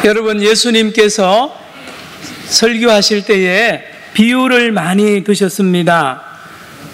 여러분, 예수님께서 설교하실 때에 비유를 많이 드셨습니다.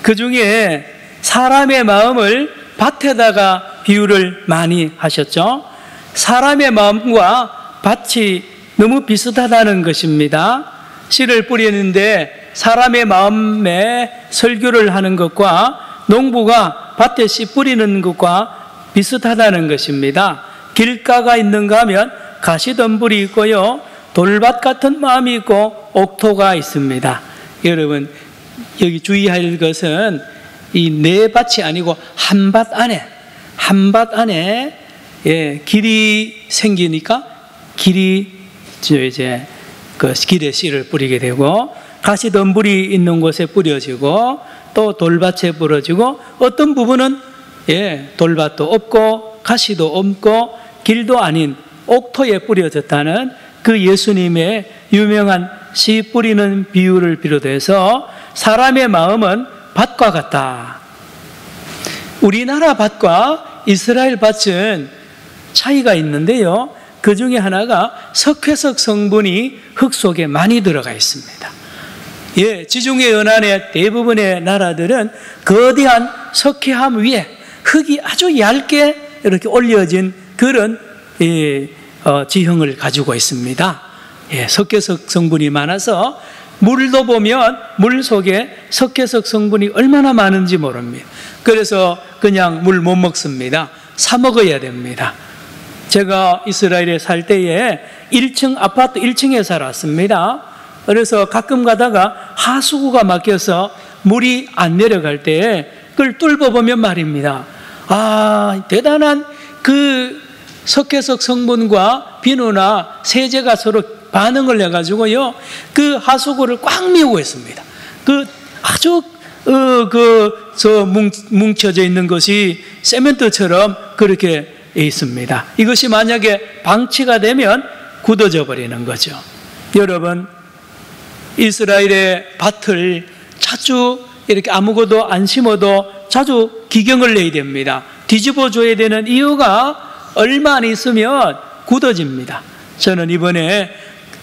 그 중에 사람의 마음을 밭에다가 비유를 많이 하셨죠. 사람의 마음과 밭이 너무 비슷하다는 것입니다. 씨를 뿌리는데 사람의 마음에 설교를 하는 것과 농부가 밭에 씨 뿌리는 것과 비슷하다는 것입니다. 길가가 있는가 하면 가시덤불이 있고요, 돌밭 같은 마음이 있고 옥토가 있습니다. 여러분, 여기 주의할 것은 이 네 밭이 아니고 한 밭 안에 길이 생기니까 길이 이제 그 길에 씨를 뿌리게 되고, 가시덤불이 있는 곳에 뿌려지고, 또 돌밭에 뿌려지고, 어떤 부분은 돌밭도 없고 가시도 없고 길도 아닌 옥토에 뿌려졌다는 그 예수님의 유명한 씨 뿌리는 비유를 비롯해서 사람의 마음은 밭과 같다. 우리나라 밭과 이스라엘 밭은 차이가 있는데요, 그 중에 하나가 석회석 성분이 흙 속에 많이 들어가 있습니다. 지중해 연안의 대부분의 나라들은 거대한 석회암 위에 흙이 아주 얇게 이렇게 올려진 그런 지형을 가지고 있습니다. 석회석 성분이 많아서 물도 보면 물 속에 석회석 성분이 얼마나 많은지 모릅니다. 그래서 그냥 물 못 먹습니다. 사 먹어야 됩니다. 제가 이스라엘에 살 때에 1층 아파트 1층에 살았습니다. 그래서 가끔 가다가 하수구가 막혀서 물이 안 내려갈 때 그걸 뚫어보면 말입니다, 대단한 그 석회석 성분과 비누나 세제가 서로 반응을 해가지고요, 그 하수구를 꽉 메우고 있습니다. 그 아주 뭉쳐져 있는 것이 세멘트처럼 그렇게 있습니다. 이것이 만약에 방치가 되면 굳어져 버리는 거죠. 여러분, 이스라엘의 밭을 자주 이렇게 아무것도 안 심어도 자주 기경을 내야 됩니다. 뒤집어 줘야 되는 이유가 얼마 안 있으면 굳어집니다. 저는 이번에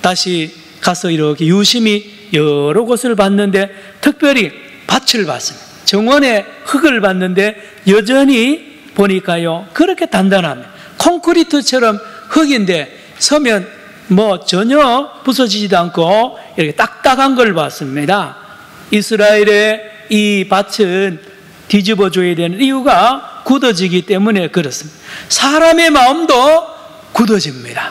다시 가서 이렇게 유심히 여러 곳을 봤는데 특별히 밭을 봤습니다. 정원의 흙을 봤는데 여전히 보니까요, 그렇게 단단합니다. 콘크리트처럼 흙인데 서면 전혀 부서지지도 않고 이렇게 딱딱한 걸 봤습니다. 이스라엘의 이 밭은 뒤집어 줘야 되는 이유가 굳어지기 때문에 그렇습니다. 사람의 마음도 굳어집니다.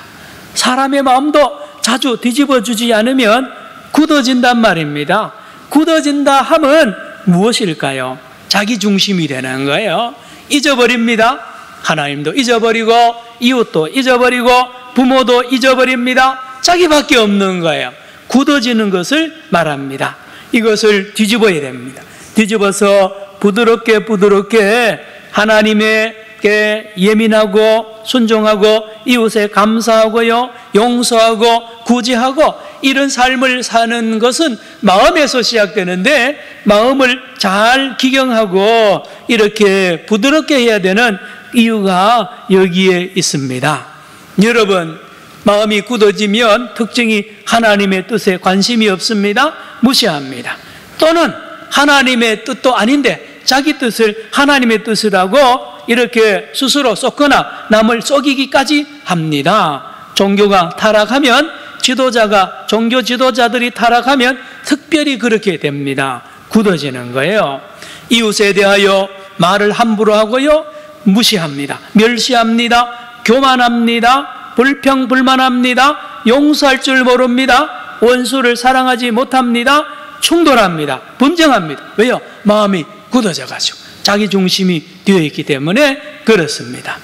사람의 마음도 자주 뒤집어 주지 않으면 굳어진단 말입니다. 굳어진다 하면 무엇일까요? 자기 중심이 되는 거예요. 잊어버립니다. 하나님도 잊어버리고 이웃도 잊어버리고 부모도 잊어버립니다. 자기밖에 없는 거예요. 굳어지는 것을 말합니다. 이것을 뒤집어야 됩니다. 뒤집어서 부드럽게 하나님에게 예민하고 순종하고 이웃에 감사하고요, 용서하고 구제하고 이런 삶을 사는 것은 마음에서 시작되는데, 마음을 잘 기경하고 이렇게 부드럽게 해야 되는 이유가 여기에 있습니다. 여러분, 마음이 굳어지면 특징이 하나님의 뜻에 관심이 없습니다. 무시합니다. 또는 하나님의 뜻도 아닌데 자기 뜻을 하나님의 뜻이라고 이렇게 스스로 쏟거나 남을 속이기까지 합니다. 종교가 타락하면, 종교 지도자들이 타락하면 특별히 그렇게 됩니다. 굳어지는 거예요. 이웃에 대하여 말을 함부로 하고요, 무시합니다. 멸시합니다. 교만합니다. 불평불만합니다. 용서할 줄 모릅니다. 원수를 사랑하지 못합니다. 충돌합니다. 분쟁합니다. 왜요? 마음이 굳어져가지고 자기 중심이 되어 있기 때문에 그렇습니다.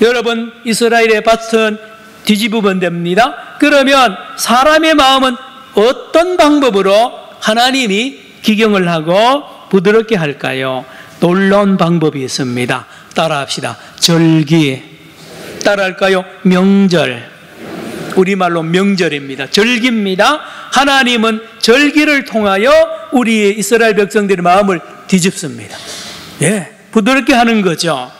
여러분, 이스라엘의 밭은 뒤집으면 됩니다. 그러면 사람의 마음은 어떤 방법으로 하나님이 기경을 하고 부드럽게 할까요? 놀라운 방법이 있습니다. 따라합시다. 절기. 따라할까요? 명절. 우리말로 명절입니다. 절기입니다. 하나님은 절기를 통하여 우리 이스라엘 백성들의 마음을 뒤집습니다. 부드럽게 하는 거죠.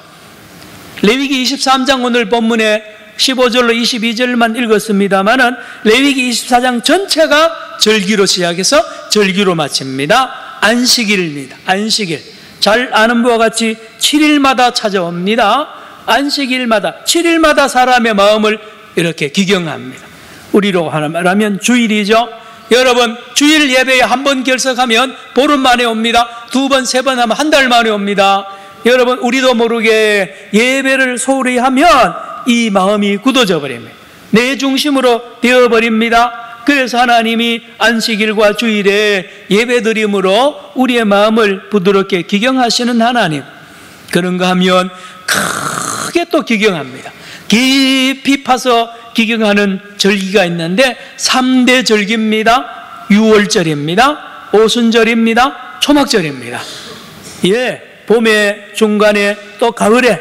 레위기 23장 오늘 본문에 15절로 22절만 읽었습니다만은 레위기 24장 전체가 절기로 시작해서 절기로 마칩니다. 안식일입니다. 안식일. 잘 아는 바와 같이 7일마다 찾아옵니다. 안식일마다 7일마다 사람의 마음을 이렇게 기경합니다. 우리로 말하면 주일이죠. 여러분, 주일 예배에 한 번 결석하면 보름 만에 옵니다. 두 번, 세 번 하면 한 달 만에 옵니다. 여러분, 우리도 모르게 예배를 소홀히 하면 이 마음이 굳어져 버립니다. 내 중심으로 되어버립니다. 그래서 하나님이 안식일과 주일에 예배드림으로 우리의 마음을 부드럽게 기경하시는 하나님. 그런가 하면 크게 또 기경합니다. 깊이 파서 기경하는 절기가 있는데 3대 절기입니다. 유월절입니다. 오순절입니다. 초막절입니다. 예, 봄의 중간에 또 가을에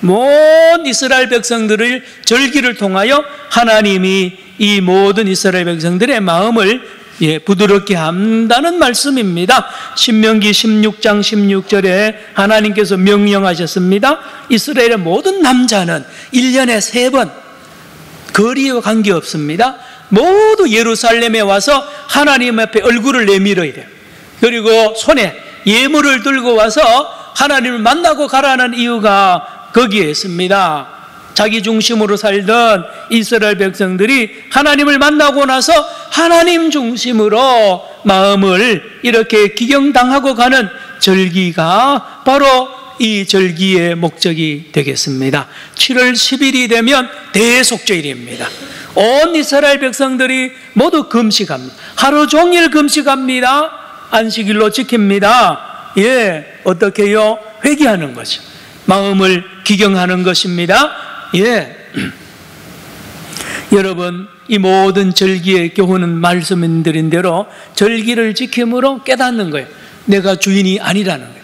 모든 이스라엘 백성들을 절기를 통하여 하나님이 이 모든 이스라엘 백성들의 마음을 부드럽게 한다는 말씀입니다. 신명기 16장 16절에 하나님께서 명령하셨습니다. 이스라엘의 모든 남자는 1년에 3번 거리와 관계없습니다. 모두 예루살렘에 와서 하나님 앞에 얼굴을 내밀어야 돼요. 그리고 손에 예물을 들고 와서 하나님을 만나고 가라는 이유가 거기에 있습니다. 자기 중심으로 살던 이스라엘 백성들이 하나님을 만나고 나서 하나님 중심으로 마음을 이렇게 기경당하고 가는 절기가 바로 이 절기의 목적이 되겠습니다. 7월 10일이 되면 대속죄일입니다. 온 이스라엘 백성들이 모두 금식합니다. 하루 종일 금식합니다. 안식일로 지킵니다. 예, 어떻게 해요? 회개하는 거죠. 마음을 기경하는 것입니다. 예. 여러분, 이 모든 절기의 교훈은 말씀드린 대로 절기를 지킴으로 깨닫는 거예요. 내가 주인이 아니라는 거예요.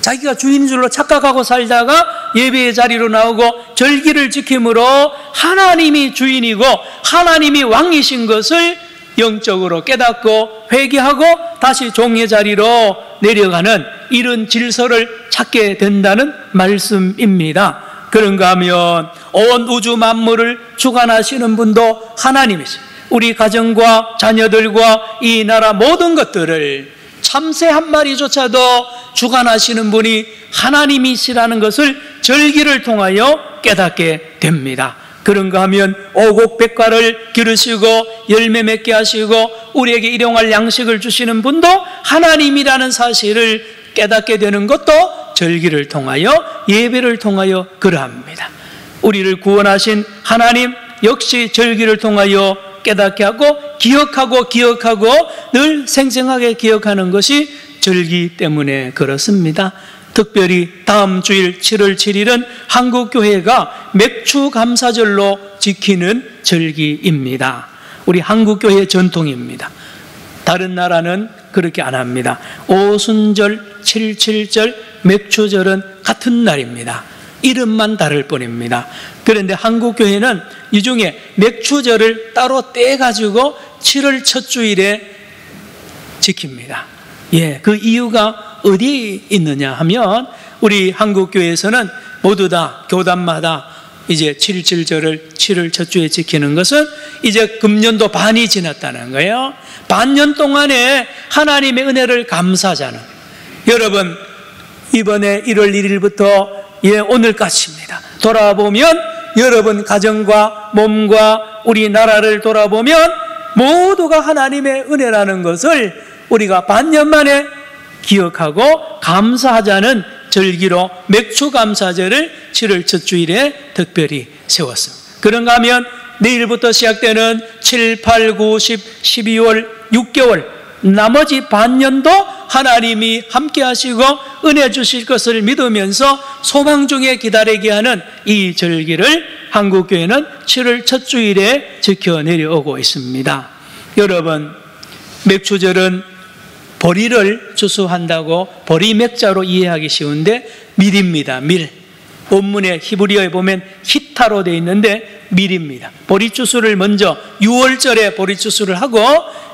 자기가 주인인 줄로 착각하고 살다가 예배의 자리로 나오고 절기를 지킴으로 하나님이 주인이고 하나님이 왕이신 것을 영적으로 깨닫고 회개하고 다시 종의 자리로 내려가는 이런 질서를 찾게 된다는 말씀입니다. 그런가 하면 온 우주 만물을 주관하시는 분도 하나님이시죠. 우리 가정과 자녀들과 이 나라 모든 것들을 참새 한 마리조차도 주관하시는 분이 하나님이시라는 것을 절기를 통하여 깨닫게 됩니다. 그런가 하면 오곡백과를 기르시고 열매 맺게 하시고 우리에게 일용할 양식을 주시는 분도 하나님이라는 사실을 깨닫게 되는 것도 절기를 통하여 예배를 통하여 그러합니다. 우리를 구원하신 하나님 역시 절기를 통하여 깨닫게 하고 기억하고 늘 생생하게 기억하는 것이 절기 때문에 그렇습니다. 특별히 다음 주일 7월 7일은 한국교회가 맥추감사절로 지키는 절기입니다. 우리 한국교회 전통입니다. 다른 나라는 그렇게 안 합니다. 오순절, 77절, 맥추절은 같은 날입니다. 이름만 다를 뿐입니다. 그런데 한국교회는 이 중에 맥추절을 따로 떼가지고 7월 첫 주일에 지킵니다. 예, 그 이유가 어디에 있느냐 하면 우리 한국교회에서는 모두 다 교단마다 이제 7.7절을 7월 첫 주에 지키는 것은 이제 금년도 반이 지났다는 거예요. 반년 동안에 하나님의 은혜를 감사하자는 거예요. 여러분, 이번에 1월 1일부터 오늘까지입니다. 돌아보면 여러분 가정과 몸과 우리 나라를 돌아보면 모두가 하나님의 은혜라는 것을 우리가 반년 만에 기억하고 감사하자는 절기로 맥추감사절을 7월 첫 주일에 특별히 세웠습니다. 그런가 하면 내일부터 시작되는 7, 8, 9, 10, 12월 6개월 나머지 반년도 하나님이 함께 하시고 은혜 주실 것을 믿으면서 소망 중에 기다리게 하는 이 절기를 한국교회는 7월 첫 주일에 지켜 내려오고 있습니다. 여러분, 맥추절은 보리를 추수한다고 보리맥자로 이해하기 쉬운데 밀입니다. 밀. 본문의 히브리어에 보면 히타로 되어 있는데 밀입니다. 보리 추수를 먼저 6월절에 보리 추수를 하고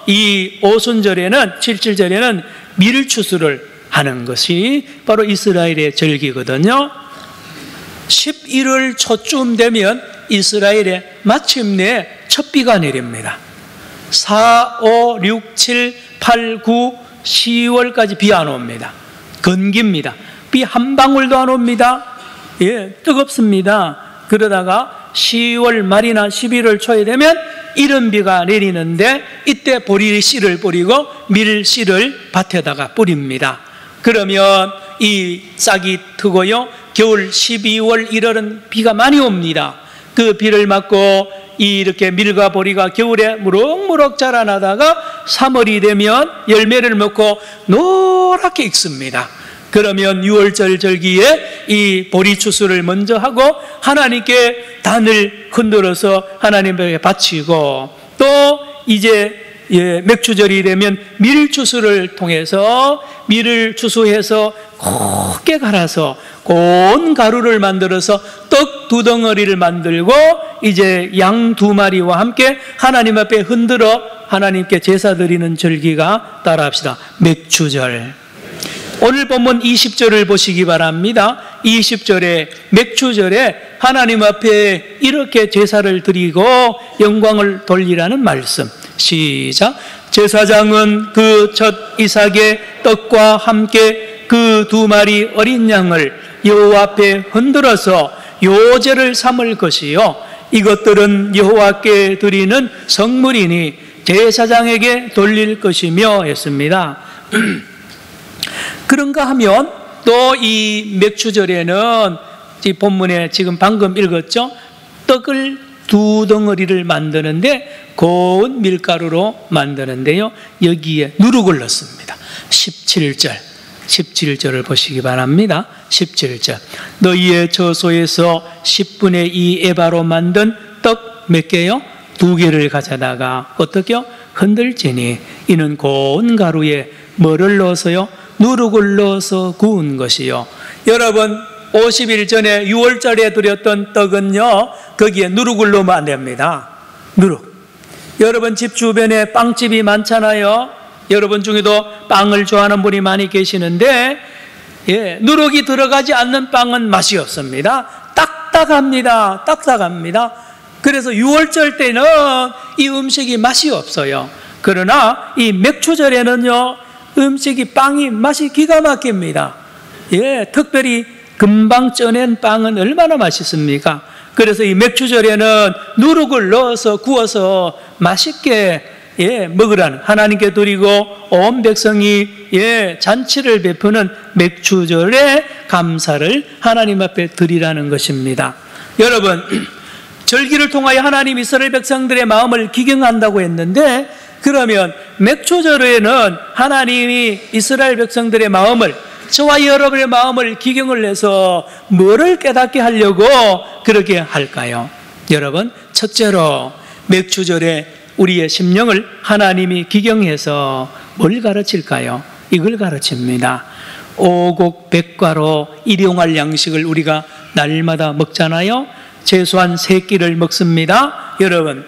이 오순절에는 77절에는 밀 추수를 하는 것이 바로 이스라엘의 절기거든요. 11월 초쯤 되면 이스라엘에 마침내 첫 비가 내립니다. 4, 5, 6, 7, 8, 9, 10월까지 비 안 옵니다. 건기입니다. 비 한 방울도 안 옵니다. 예, 뜨겁습니다. 그러다가 10월 말이나 11월 초에 되면 이른 비가 내리는데 이때 보리씨를 뿌리고 밀씨를 밭에다가 뿌립니다. 그러면 이 싹이 트고요. 겨울 12월 1월은 비가 많이 옵니다. 그 비를 맞고 이렇게 밀과 보리가 겨울에 무럭무럭 자라나다가 3월이 되면 열매를 먹고 노랗게 익습니다. 그러면 6월절 절기에 이 보리 추수를 먼저 하고 하나님께 단을 흔들어서 하나님에게 바치고 또 이제 맥추절이 되면 밀 추수를 통해서 밀을 추수해서 곱게 갈아서 고운 가루를 만들어서 떡 2덩어리를 만들고 이제 양 2마리와 함께 하나님 앞에 흔들어 하나님께 제사 드리는 절기가 따라합시다. 맥추절. 오늘 본문 20절을 보시기 바랍니다. 20절에 맥추절에 하나님 앞에 이렇게 제사를 드리고 영광을 돌리라는 말씀. 시작. 제사장은 그 첫 이삭의 떡과 함께 그 2마리 어린 양을 여호와 앞에 흔들어서 요제를 삼을 것이요 이것들은 여호와께 드리는 성물이니 제사장에게 돌릴 것이며 했습니다. 그런가 하면 또 이 맥추절에는 이 본문에 지금 방금 읽었죠? 떡을 2덩어리를 만드는데 고운 밀가루로 만드는데요. 여기에 누룩을 넣습니다. 17절을 보시기 바랍니다. 17절. 너희의 저소에서 10분의 2 에바로 만든 떡 몇 개요? 2개를 가져다가 어떻게요? 흔들지니 이는 고운 가루에 뭐를 넣어서요? 누룩을 넣어서 구운 것이요. 여러분 50일 전에 6월절에 드렸던 떡은요 거기에 누룩을 넣으면 안 됩니다. 누룩. 여러분 집 주변에 빵집이 많잖아요. 여러분 중에도 빵을 좋아하는 분이 많이 계시는데 누룩이 들어가지 않는 빵은 맛이 없습니다. 딱딱합니다. 딱딱합니다. 그래서 6월절 때는 이 음식이 맛이 없어요. 그러나 이 맥추절에는요 음식이 빵이 맛이 기가 막힙니다. 특별히 금방 쪄낸 빵은 얼마나 맛있습니까? 그래서 이 맥추절에는 누룩을 넣어서 구워서 맛있게 먹으라는 하나님께 드리고 온 백성이 잔치를 베푸는 맥추절의 감사를 하나님 앞에 드리라는 것입니다. 여러분 절기를 통하여 하나님 이스라엘 백성들의 마음을 기경한다고 했는데 그러면 맥추절에는 하나님이 이스라엘 백성들의 마음을 저와 여러분의 마음을 기경을 해서 뭐를 깨닫게 하려고 그렇게 할까요? 여러분 첫째로 맥추절에 우리의 심령을 하나님이 기경해서 뭘 가르칠까요? 이걸 가르칩니다. 오곡백과로 일용할 양식을 우리가 날마다 먹잖아요. 최소한 3끼를 먹습니다. 여러분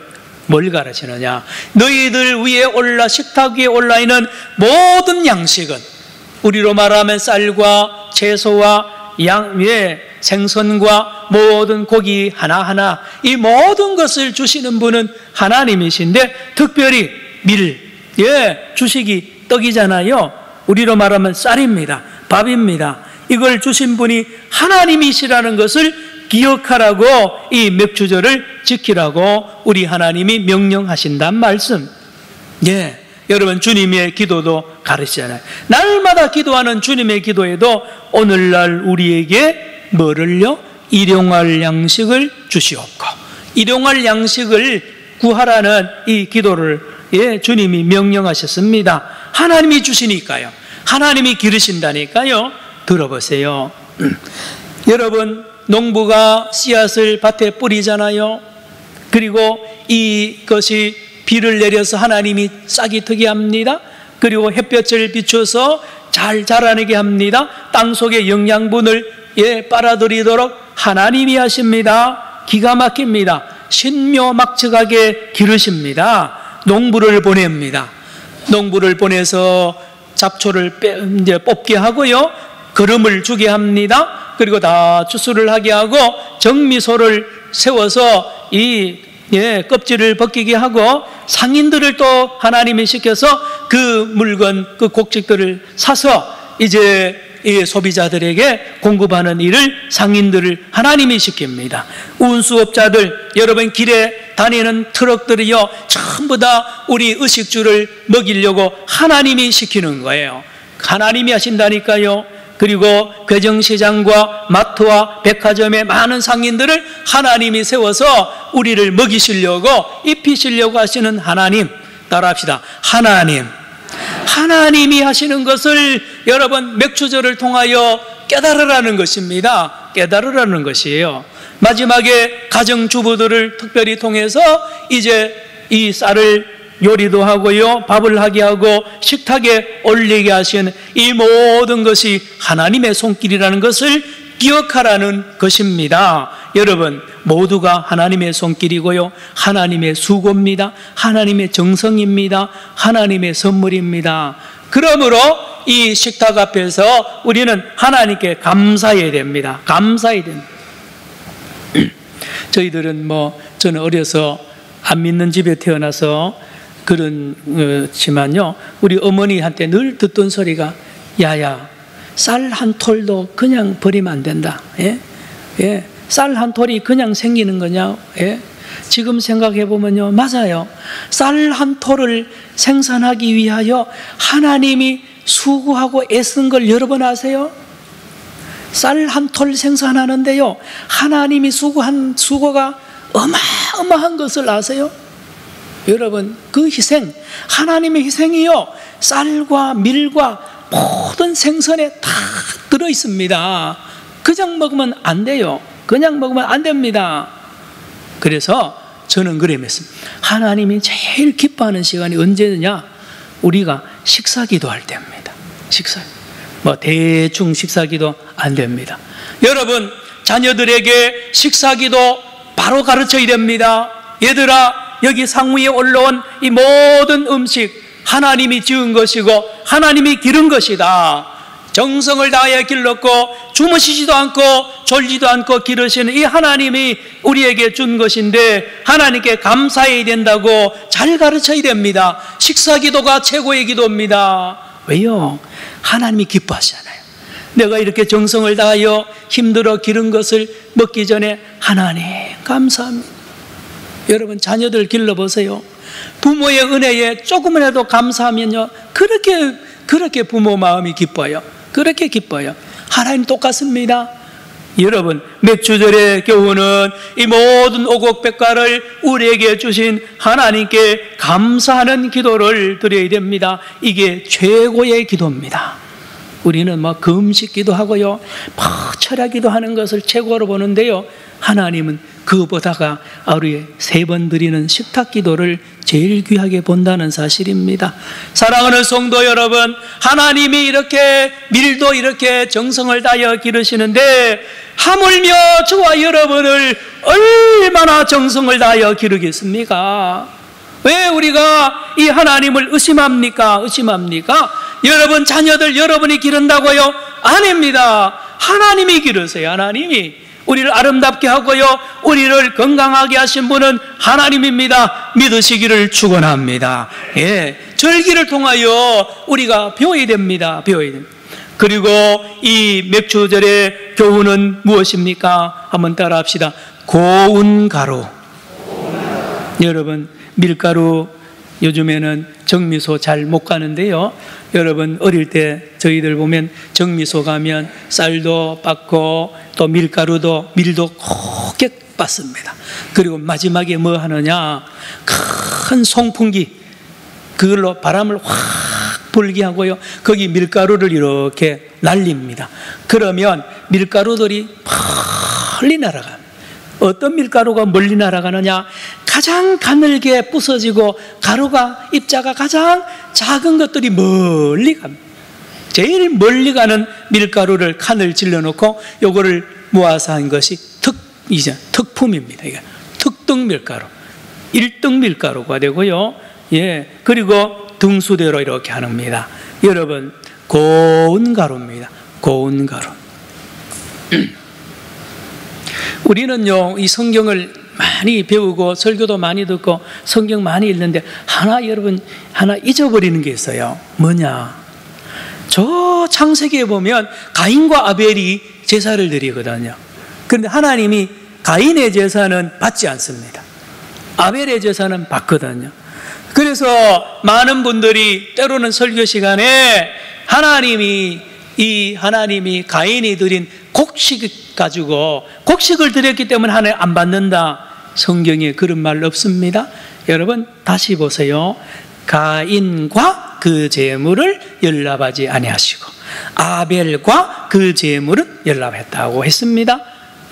뭘 가르치느냐? 너희들 위에 식탁 위에 올라있는 모든 양식은 우리로 말하면 쌀과 채소와 생선과 모든 고기 하나하나 이 모든 것을 주시는 분은 하나님이신데 특별히 주식이 떡이잖아요. 우리로 말하면 쌀입니다. 밥입니다. 이걸 주신 분이 하나님이시라는 것을 기억하라고 이 맥추절을 지키라고 우리 하나님이 명령하신단 말씀. 여러분 주님의 기도도 가르치잖아요. 날마다 기도하는 주님의 기도에도 오늘날 우리에게 뭐를요? 일용할 양식을 주시옵고 일용할 양식을 구하라는 이 기도를 주님이 명령하셨습니다. 하나님이 주시니까요. 하나님이 기르신다니까요. 들어보세요. 여러분 농부가 씨앗을 밭에 뿌리잖아요. 그리고 이것이 비를 내려서 하나님이 싹이 트게 합니다. 그리고 햇볕을 비춰서 잘 자라내게 합니다. 땅 속의 영양분을 빨아들이도록 하나님이 하십니다. 기가 막힙니다. 신묘막측하게 기르십니다. 농부를 보냅니다. 농부를 보내서 잡초를 뽑게 하고요. 거름을 주게 합니다. 그리고 다 추수를 하게 하고 정미소를 세워서 이 껍질을 벗기게 하고 상인들을 또 하나님이 시켜서 그 물건, 그 곡식들을 사서 이제 이 소비자들에게 공급하는 일을 상인들을 하나님이 시킵니다. 운수업자들, 여러분 길에 다니는 트럭들이요 전부 다 우리 의식주를 먹이려고 하나님이 시키는 거예요. 하나님이 하신다니까요. 그리고 괴정시장과 마트와 백화점의 많은 상인들을 하나님이 세워서 우리를 먹이시려고 입히시려고 하시는 하나님, 따라합시다. 하나님이 하시는 것을 여러분 맥주절을 통하여 깨달으라는 것입니다. 깨달으라는 것이에요. 마지막에 가정주부들을 특별히 통해서 이제 이 쌀을 요리도 하고요, 밥을 하게 하고 식탁에 올리게 하신 이 모든 것이 하나님의 손길이라는 것을 기억하라는 것입니다. 여러분 모두가 하나님의 손길이고요, 하나님의 수고입니다. 하나님의 정성입니다. 하나님의 선물입니다. 그러므로 이 식탁 앞에서 우리는 하나님께 감사해야 됩니다. 감사해야 됩니다. 저희들은 저는 어려서 안 믿는 집에 태어나서 그렇지만요, 우리 어머니한테 늘 듣던 소리가, 야야, 쌀 한 톨도 그냥 버리면 안 된다. 쌀 한 톨이 그냥 생기는 거냐? 지금 생각해 보면요, 맞아요. 쌀 한 톨을 생산하기 위하여 하나님이 수고하고 애쓴 걸 여러분 아세요? 쌀 한 톨 생산하는데요, 하나님이 수고한 수고가 어마어마한 것을 아세요? 여러분 그 희생, 하나님의 희생이요 쌀과 밀과 모든 생선에 다 들어있습니다. 그냥 먹으면 안 돼요. 그냥 먹으면 안 됩니다. 그래서 저는 그래 맺습니다. 하나님이 제일 기뻐하는 시간이 언제냐? 우리가 식사기도 할 때입니다. 대충 식사기도 안 됩니다. 여러분 자녀들에게 식사기도 바로 가르쳐야 됩니다. 얘들아, 여기 상위에 올라온 이 모든 음식 하나님이 지은 것이고 하나님이 기른 것이다. 정성을 다하여 길렀고 주무시지도 않고 졸지도 않고 기르시는 이 하나님이 우리에게 준 것인데 하나님께 감사해야 된다고 잘 가르쳐야 됩니다. 식사기도가 최고의 기도입니다. 왜요? 하나님이 기뻐하시잖아요. 내가 이렇게 정성을 다하여 힘들어 기른 것을 먹기 전에 하나님 감사합니다. 여러분 자녀들 길러보세요. 부모의 은혜에 조금이라도 감사하면요 그렇게 부모 마음이 기뻐요. 그렇게 기뻐요. 하나님 똑같습니다. 여러분 맥주절의 교훈은 이 모든 오곡백과를 우리에게 주신 하나님께 감사하는 기도를 드려야 됩니다. 이게 최고의 기도입니다. 우리는 금식 기도하고요 철야 기도하는 것을 최고로 보는데요, 하나님은 그보다가 하루에 3번 드리는 식탁 기도를 제일 귀하게 본다는 사실입니다. 사랑하는 성도 여러분, 하나님이 이렇게 밀도 이렇게 정성을 다하여 기르시는데 하물며 저와 여러분을 얼마나 정성을 다하여 기르겠습니까? 왜 우리가 이 하나님을 의심합니까? 여러분 자녀들 여러분이 기른다고요? 아닙니다. 하나님이 기르세요. 하나님이 우리를 아름답게 하고요 우리를 건강하게 하신 분은 하나님입니다. 믿으시기를 축원합니다. 절기를 통하여 우리가 배워야 됩니다. 그리고 이 맥주절의 교훈은 무엇입니까? 한번 따라합시다. 고운 가루. 여러분 밀가루 요즘에는 정미소 잘 못 가는데요, 여러분 어릴 때 저희들 보면 정미소 가면 쌀도 빻고 또 밀도 곱게 빻습니다. 그리고 마지막에 뭐 하느냐, 큰 송풍기 그걸로 바람을 확 불게 하고요 거기 밀가루를 이렇게 날립니다. 그러면 밀가루들이 멀리 날아갑니다. 어떤 밀가루가 멀리 날아가느냐, 가장 가늘게 부서지고 가루가 입자가 가장 작은 것들이 멀리 갑니다. 제일 멀리 가는 밀가루를 칸을 질러놓고 요거를 모아서 한 것이 특품입니다. 이게 특등 밀가루, 1등 밀가루가 되고요. 그리고 등수대로 이렇게 합니다. 여러분 고운 가루입니다. 고운 가루. 우리는요, 이 성경을 많이 배우고 설교도 많이 듣고 성경 많이 읽는데 여러분 하나 잊어버리는 게 있어요. 뭐냐? 저 창세기에 보면 가인과 아벨이 제사를 드리거든요. 그런데 하나님이 가인의 제사는 받지 않습니다. 아벨의 제사는 받거든요. 그래서 많은 분들이 때로는 설교 시간에 하나님이 가인이 드린 곡식 가지고 곡식을 드렸기 때문에 하나님 안 받는다. 성경에 그런 말 없습니다. 여러분 다시 보세요. 가인과 그 제물을 연락하지 아니하시고 아벨과 그 제물은 연락했다고 했습니다.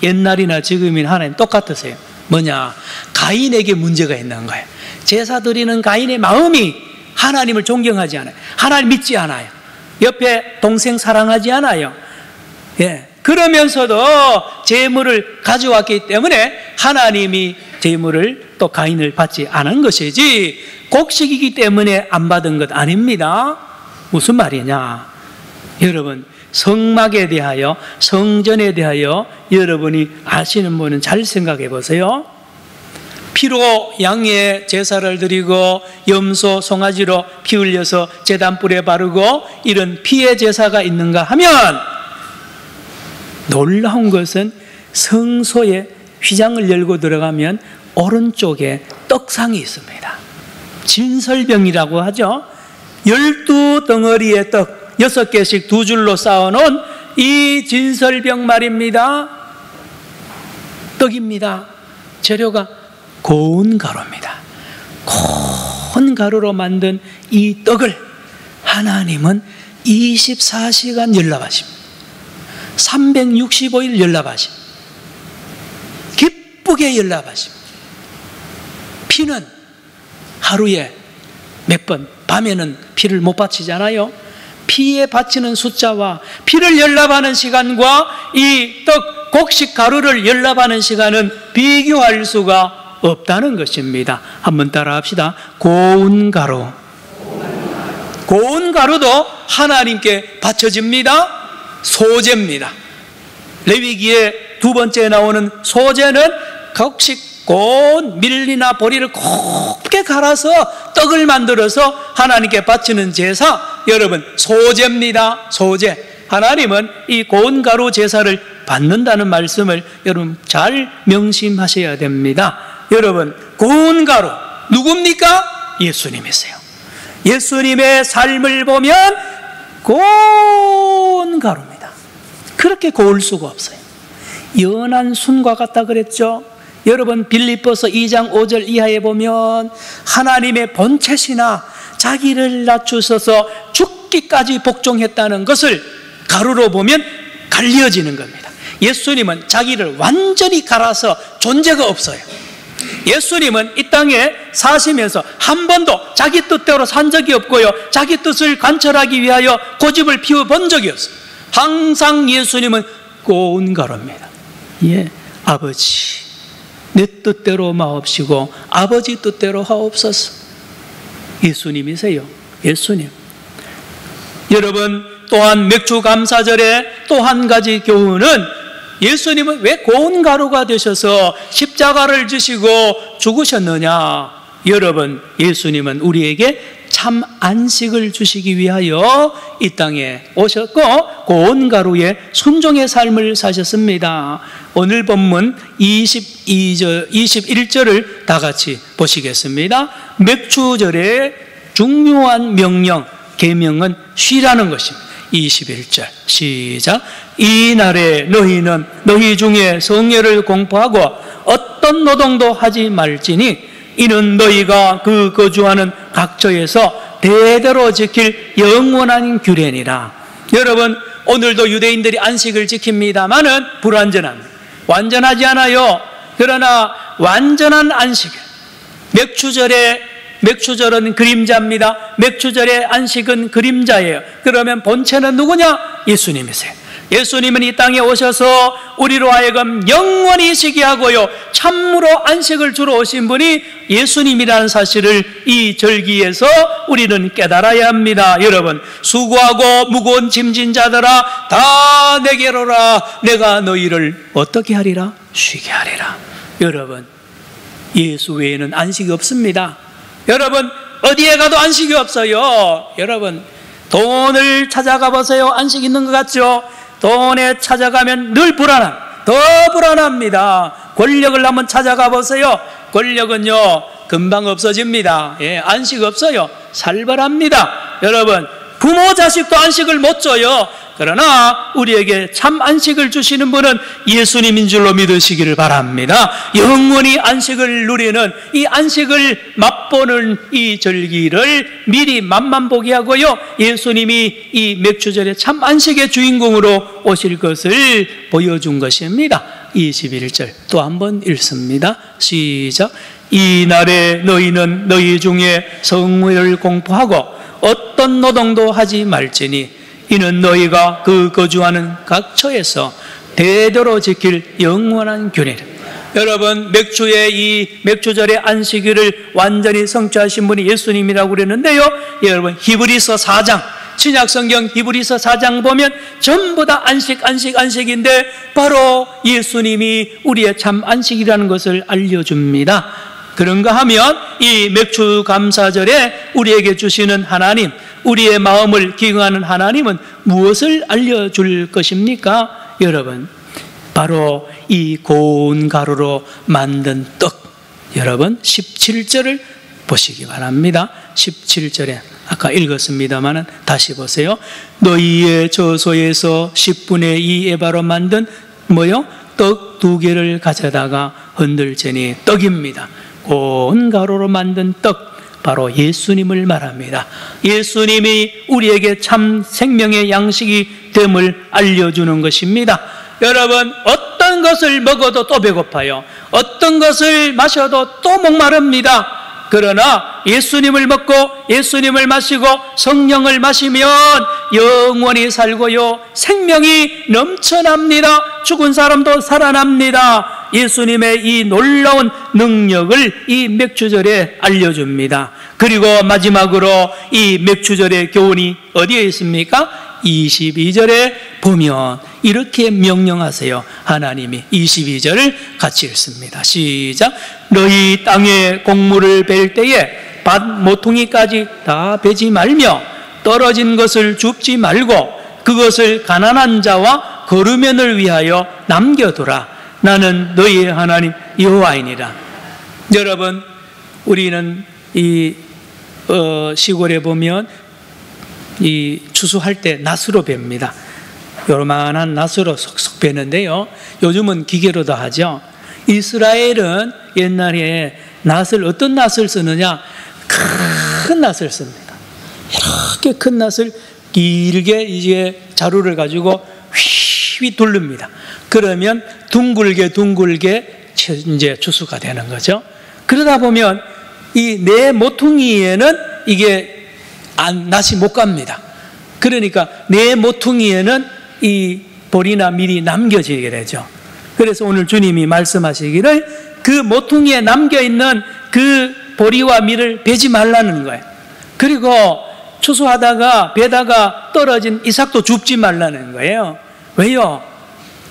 옛날이나 지금이나 하나님 똑같으세요. 뭐냐? 가인에게 문제가 있는 거예요. 제사 드리는 가인의 마음이 하나님을 존경하지 않아요. 하나님 믿지 않아요. 옆에 동생 사랑하지 않아요. 그러면서도 제물을 가져왔기 때문에 하나님이 제물을 또 가인을 받지 않은 것이지 곡식이기 때문에 안 받은 것 아닙니다. 무슨 말이냐? 여러분 성막에 대하여 성전에 대하여 여러분이 아시는 분은 잘 생각해 보세요. 피로 양의 제사를 드리고 염소, 송아지로 피 흘려서 제단불에 바르고 이런 피의 제사가 있는가 하면 놀라운 것은 성소에 휘장을 열고 들어가면 오른쪽에 떡상이 있습니다. 진설병이라고 하죠. 12덩어리의 떡 6개씩 2줄로 쌓아놓은 이 진설병 말입니다. 떡입니다. 재료가 고운 가루입니다. 고운 가루로 만든 이 떡을 하나님은 24시간 연락하십니다. 365일 연락하십니다. 기쁘게 연락하십니다. 피는 하루에 몇 번, 밤에는 피를 못 바치잖아요. 피에 바치는 숫자와 피를 연락하는 시간과 이 떡, 곡식 가루를 연락하는 시간은 비교할 수가 없다는 것입니다. 한번 따라 합시다. 고운 가루. 고운 가루도 하나님께 바쳐집니다. 소제입니다. 레위기에 2번째 나오는 소제는 곡식 고운 밀리나 보리를 곱게 갈아서 떡을 만들어서 하나님께 바치는 제사, 여러분 소제입니다. 소제. 하나님은 이 고운 가루 제사를 받는다는 말씀을 여러분 잘 명심하셔야 됩니다. 여러분 고운 가루 누굽니까? 예수님이세요. 예수님의 삶을 보면 고운 가루입니다. 그렇게 고울 수가 없어요. 연한 순과 같다 그랬죠. 여러분 빌립보서 2장 5절 이하에 보면 하나님의 본체시나 자기를 낮추셔서 죽기까지 복종했다는 것을 가루로 보면 갈려지는 겁니다. 예수님은 자기를 완전히 갈아서 존재가 없어요. 예수님은 이 땅에 사시면서 한 번도 자기 뜻대로 산 적이 없고요, 자기 뜻을 관철하기 위하여 고집을 피워본 적이 없어요. 항상 예수님은 고운 가루입니다. 아버지 내 뜻대로 마옵시고 아버지 뜻대로 하옵소서. 예수님이세요. 예수님. 여러분 또한 맥주 감사절에 또 한 가지 교훈은 예수님은 왜 고운 가루가 되셔서 십자가를 지시고 죽으셨느냐? 여러분 예수님은 우리에게 참 안식을 주시기 위하여 이 땅에 오셨고 고운 가루의 순종의 삶을 사셨습니다. 오늘 본문 21절을 다 같이 보시겠습니다. 맥주절의 중요한 명령, 계명은 쉬라는 것입니다. 21절 시작. 이 날에 너희는 너희 중에 성례를 공포하고 어떤 노동도 하지 말지니 이는 너희가 그 거주하는 각처에서 대대로 지킬 영원한 규례니라. 여러분 오늘도 유대인들이 안식을 지킵니다마는 불완전합니다. 완전하지 않아요. 그러나 완전한 안식, 맥주절은 그림자입니다. 맥주절의 안식은 그림자예요. 그러면 본체는 누구냐? 예수님이세요. 예수님은 이 땅에 오셔서 우리로 하여금 영원히 쉬게 하고요, 참으로 안식을 주러 오신 분이 예수님이라는 사실을 이 절기에서 우리는 깨달아야 합니다. 여러분, 수고하고 무거운 짐진 자들아 다 내게로 오라. 내가 너희를 어떻게 하리라? 쉬게 하리라. 여러분, 예수 외에는 안식이 없습니다. 여러분, 어디에 가도 안식이 없어요. 여러분, 돈을 찾아가 보세요. 안식 있는 것 같죠? 돈에 찾아가면 늘 더 불안합니다. 권력을 한번 찾아가 보세요. 권력은요, 금방 없어집니다. 예, 안식 없어요. 살벌합니다. 여러분, 부모 자식도 안식을 못 줘요. 그러나 우리에게 참 안식을 주시는 분은 예수님인 줄로 믿으시기를 바랍니다. 영원히 안식을 누리는, 이 안식을 맛보는 이 절기를 미리 맛만 보게 하고요, 예수님이 이 맥주절에 참 안식의 주인공으로 오실 것을 보여준 것입니다. 21절 또 한번 읽습니다. 시작. 이 날에 너희는 너희 중에 성회를 공포하고 어떤 노동도 하지 말지니 이는 너희가 그 거주하는 각 처에서 대대로 지킬 영원한 규례라. 여러분, 맥주의 이 맥주절의 안식일을 완전히 성취하신 분이 예수님이라고 그랬는데요, 여러분, 히브리서 4장, 신약성경 히브리서 4장 보면 전부 다 안식인데 바로 예수님이 우리의 참 안식이라는 것을 알려줍니다. 그런가 하면 이 맥주 감사절에 우리에게 주시는 하나님, 우리의 마음을 기경하는 하나님은 무엇을 알려줄 것입니까? 여러분, 바로 이 고운 가루로 만든 떡. 여러분, 17절을 보시기 바랍니다. 17절에 아까 읽었습니다만 다시 보세요. 너희의 저소에서 10분의 2 에바로 만든 떡 2개를 가져다가 흔들지니 떡입니다. 고운 가루로 만든 떡, 바로 예수님을 말합니다. 예수님이 우리에게 참 생명의 양식이 됨을 알려주는 것입니다. 여러분, 어떤 것을 먹어도 또 배고파요. 어떤 것을 마셔도 또 목마릅니다. 그러나 예수님을 먹고 예수님을 마시고 성령을 마시면 영원히 살고요, 생명이 넘쳐납니다. 죽은 사람도 살아납니다. 예수님의 이 놀라운 능력을 이 맥주절에 알려줍니다. 그리고 마지막으로 이 맥주절의 교훈이 어디에 있습니까? 22절에 보면 이렇게 명령하세요. 하나님이 22절을 같이 읽습니다. 시작. 너희 땅에 곡물을 벨 때에 밭 모퉁이까지 다 베지 말며 떨어진 것을 줍지 말고 그것을 가난한 자와 거르면을 위하여 남겨두라. 나는 너희의 하나님 여호와이니라. 여러분, 우리는 이 시골에 보면 이 추수할 때 낫으로 뵭니다. 요만한 낫으로 속속 베는데요, 요즘은 기계로도 하죠. 이스라엘은 옛날에 낫을, 어떤 낫을 쓰느냐, 큰 낫을 씁니다. 이렇게 큰 낫을 길게 이제 자루를 가지고 휘휘 돌립니다. 그러면 둥글게 이제 추수가 되는 거죠. 그러다 보면 이 내 모퉁이에는 이게 낫이 못 갑니다. 그러니까 내 모퉁이에는 이 보리나 밀이 남겨지게 되죠. 그래서 오늘 주님이 말씀하시기를 그 모퉁이에 남겨있는 그 보리와 밀을 베지 말라는 거예요. 그리고 추수하다가 베다가 떨어진 이삭도 줍지 말라는 거예요. 왜요?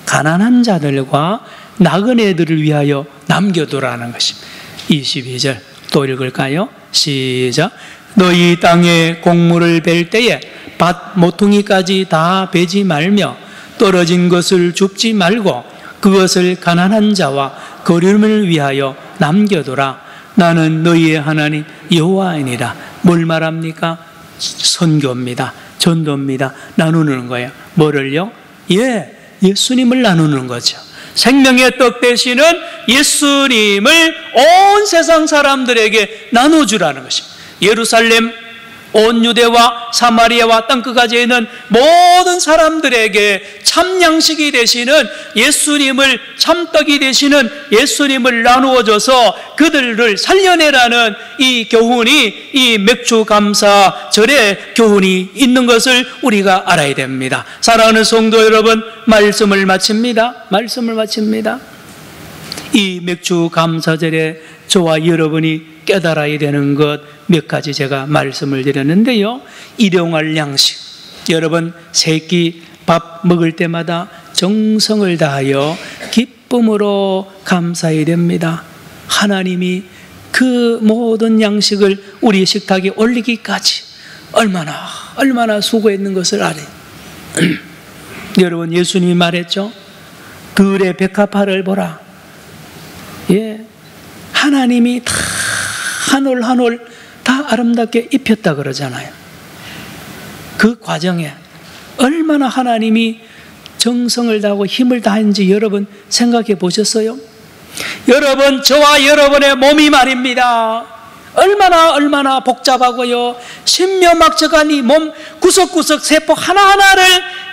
가난한 자들과 나그네들을 위하여 남겨두라는 것입니다. 22절 또 읽을까요? 시작. 너희 땅에 곡물을 벨 때에 밭 모퉁이까지 다 베지 말며 떨어진 것을 줍지 말고 그것을 가난한 자와 거름을 위하여 남겨두라. 나는 너희의 하나님 여호와이니라. 뭘 말합니까? 선교입니다. 전도입니다. 나누는 거예요. 뭐를요? 예수님을 나누는 거죠. 생명의 떡 되시는 예수님을 온 세상 사람들에게 나눠주라는 것입니다. 예루살렘 온 유대와 사마리아와 땅끝까지 있는 모든 사람들에게 참 양식이 되시는 예수님을, 참떡이 되시는 예수님을 나누어줘서 그들을 살려내라는 이 교훈이, 이 맥주 감사절에 교훈이 있는 것을 우리가 알아야 됩니다. 사랑하는 성도 여러분, 말씀을 마칩니다. 이 맥주 감사절에 저와 여러분이 깨달아야 되는 것 몇 가지 제가 말씀을 드렸는데요. 일용할 양식, 여러분 세끼 밥 먹을 때마다 정성을 다하여 기쁨으로 감사해야 됩니다. 하나님이 그 모든 양식을 우리 식탁에 올리기까지 얼마나 수고했는 것을 알아요. 여러분, 예수님이 말했죠. 들의 백합화를 보라. 예, 하나님이 다 한 올 한 올 다 아름답게 입혔다 그러잖아요. 그 과정에 얼마나 하나님이 정성을 다하고 힘을 다했는지 여러분 생각해 보셨어요? 여러분, 저와 여러분의 몸이 말입니다. 얼마나 복잡하고요. 신묘막측한 이 몸 구석구석 세포 하나하나를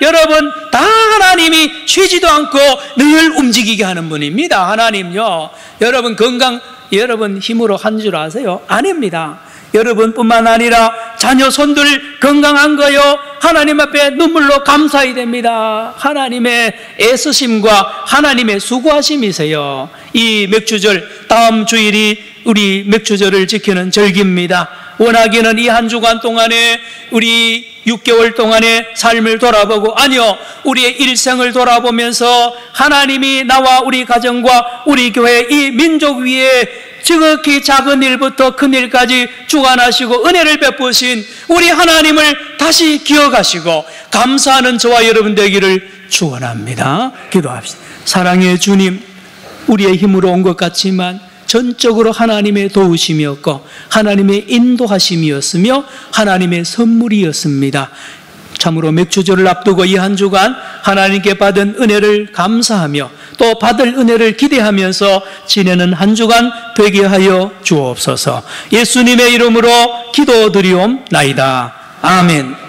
여러분 다 하나님이 쉬지도 않고 늘 움직이게 하는 분입니다. 하나님요. 여러분 건강, 여러분 힘으로 한 줄 아세요? 아닙니다. 여러분뿐만 아니라 자녀 손들 건강한 거요, 하나님 앞에 눈물로 감사해야 됩니다. 하나님의 애쓰심과 하나님의 수고하심이세요. 이 맥주절, 다음 주일이 우리 맥주절을 지키는 절기입니다. 원하기는 이 한 주간 동안에 우리 6개월 동안의 삶을 돌아보고, 아니요, 우리의 일생을 돌아보면서 하나님이 나와 우리 가정과 우리 교회 이 민족 위에 지극히 작은 일부터 큰 일까지 주관하시고 은혜를 베푸신 우리 하나님을 다시 기억하시고 감사하는 저와 여러분 되기를 축원합니다. 기도합시다. 사랑의 주님, 우리의 힘으로 온 것 같지만 전적으로 하나님의 도우심이었고 하나님의 인도하심이었으며 하나님의 선물이었습니다. 참으로 맥주절을 앞두고 이 한 주간 하나님께 받은 은혜를 감사하며 또 받을 은혜를 기대하면서 지내는 한 주간 되게 하여 주옵소서. 예수님의 이름으로 기도드리옵나이다. 아멘.